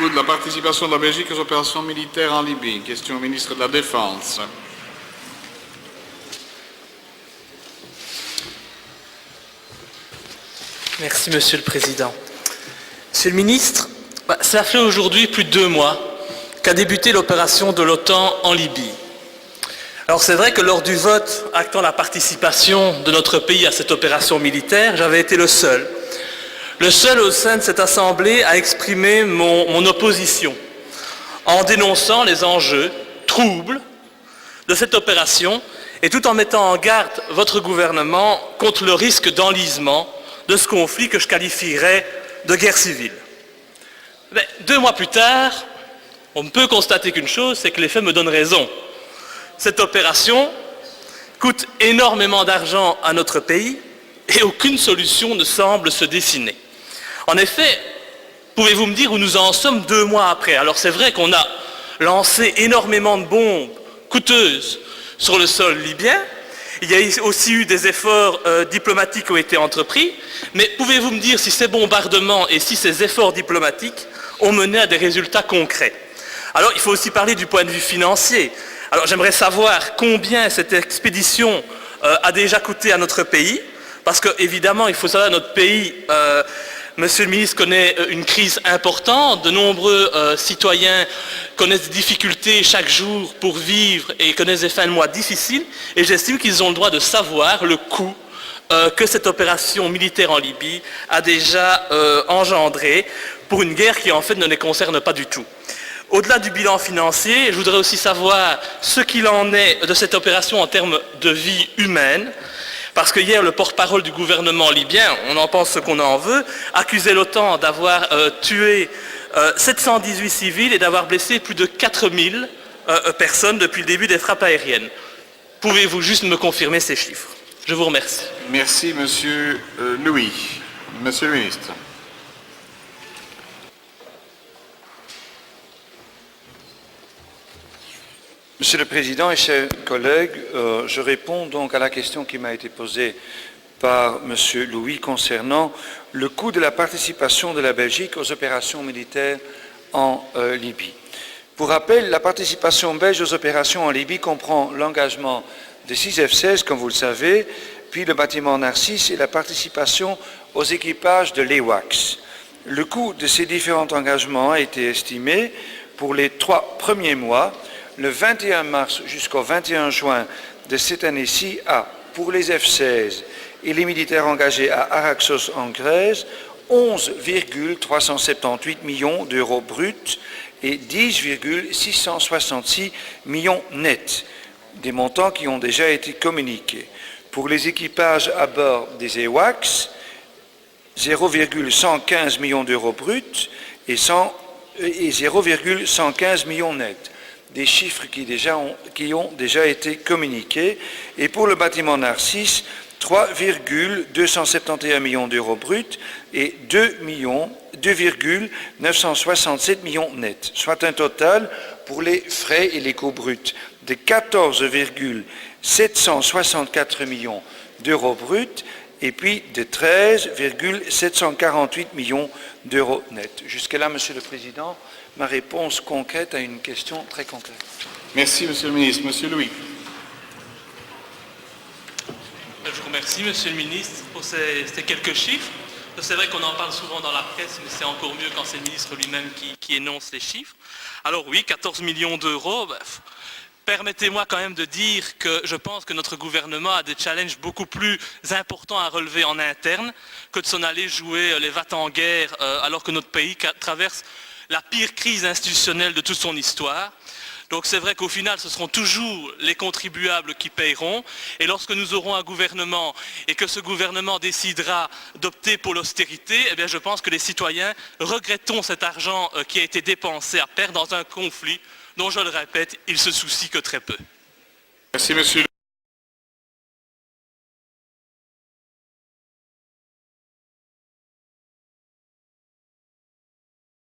coût de la participation de la Belgique aux opérations militaires en Libye. Question au ministre de la Défense. Merci, Monsieur le Président. Monsieur le ministre, cela fait aujourd'hui plus de 2 mois qu'a débuté l'opération de l'OTAN en Libye. Alors c'est vrai que lors du vote actant la participation de notre pays à cette opération militaire, j'avais été le seul au sein de cette Assemblée à exprimer mon opposition en dénonçant les enjeux troubles de cette opération et tout en mettant en garde votre gouvernement contre le risque d'enlisement de ce conflit que je qualifierais de guerre civile. Mais 2 mois plus tard, on ne peut constater qu'une chose, c'est que les faits me donnent raison. Cette opération coûte énormément d'argent à notre pays et aucune solution ne semble se dessiner. En effet, pouvez-vous me dire où nous en sommes 2 mois après? Alors c'est vrai qu'on a lancé énormément de bombes coûteuses sur le sol libyen. Il y a aussi eu des efforts diplomatiques qui ont été entrepris. Mais pouvez-vous me dire si ces bombardements et si ces efforts diplomatiques ont mené à des résultats concrets? Alors il faut aussi parler du point de vue financier. Alors j'aimerais savoir combien cette expédition a déjà coûté à notre pays, parce qu'évidemment il faut savoir que notre pays, Monsieur le ministre, connaît une crise importante, de nombreux citoyens connaissent des difficultés chaque jour pour vivre et connaissent des fins de mois difficiles, et j'estime qu'ils ont le droit de savoir le coût que cette opération militaire en Libye a déjà engendré pour une guerre qui en fait ne les concerne pas du tout. Au-delà du bilan financier, je voudrais aussi savoir ce qu'il en est de cette opération en termes de vie humaine, parce que hier, le porte-parole du gouvernement libyen, on en pense ce qu'on en veut, accusait l'OTAN d'avoir tué 718 civils et d'avoir blessé plus de 4000 personnes depuis le début des frappes aériennes. Pouvez-vous juste me confirmer ces chiffres? Je vous remercie. Merci, Monsieur Louis. Monsieur le ministre. Monsieur le Président et chers collègues, je réponds donc à la question qui m'a été posée par Monsieur Louis concernant le coût de la participation de la Belgique aux opérations militaires en Libye. Pour rappel, la participation belge aux opérations en Libye comprend l'engagement des 6 F-16, comme vous le savez, puis le bâtiment Narcisse et la participation aux équipages de l'EWACS. Le coût de ces différents engagements a été estimé pour les 3 premiers mois, le 21 mars jusqu'au 21 juin de cette année-ci, à, pour les F-16 et les militaires engagés à Araxos en Grèce, 11,378 millions d'euros bruts et 10,666 millions nets, des montants qui ont déjà été communiqués. Pour les équipages à bord des EWACS, 0,115 millions d'euros bruts et 0,115 millions nets. Des chiffres qui ont déjà été communiqués. Et pour le bâtiment Narcisse, 3,271 millions d'euros bruts et 2,967 millions nets, soit un total pour les frais et les coûts bruts de 14,764 millions d'euros bruts et puis de 13,748 millions d'euros nets. Jusque-là, Monsieur le Président, ma réponse concrète à une question très concrète. Merci, Monsieur le ministre. Monsieur Louis. Je vous remercie, Monsieur le ministre, pour ces quelques chiffres. C'est vrai qu'on en parle souvent dans la presse, mais c'est encore mieux quand c'est le ministre lui-même qui énonce les chiffres. Alors oui, 14 millions d'euros. Permettez-moi quand même de dire que je pense que notre gouvernement a des challenges beaucoup plus importants à relever en interne que de s'en aller jouer les va-t-en-guerre alors que notre pays traverse la pire crise institutionnelle de toute son histoire. Donc c'est vrai qu'au final, ce seront toujours les contribuables qui paieront. Et lorsque nous aurons un gouvernement et que ce gouvernement décidera d'opter pour l'austérité, eh bien je pense que les citoyens regretteront cet argent qui a été dépensé à perte dans un conflit dont, je le répète, ils se soucient que très peu. Merci, Monsieur.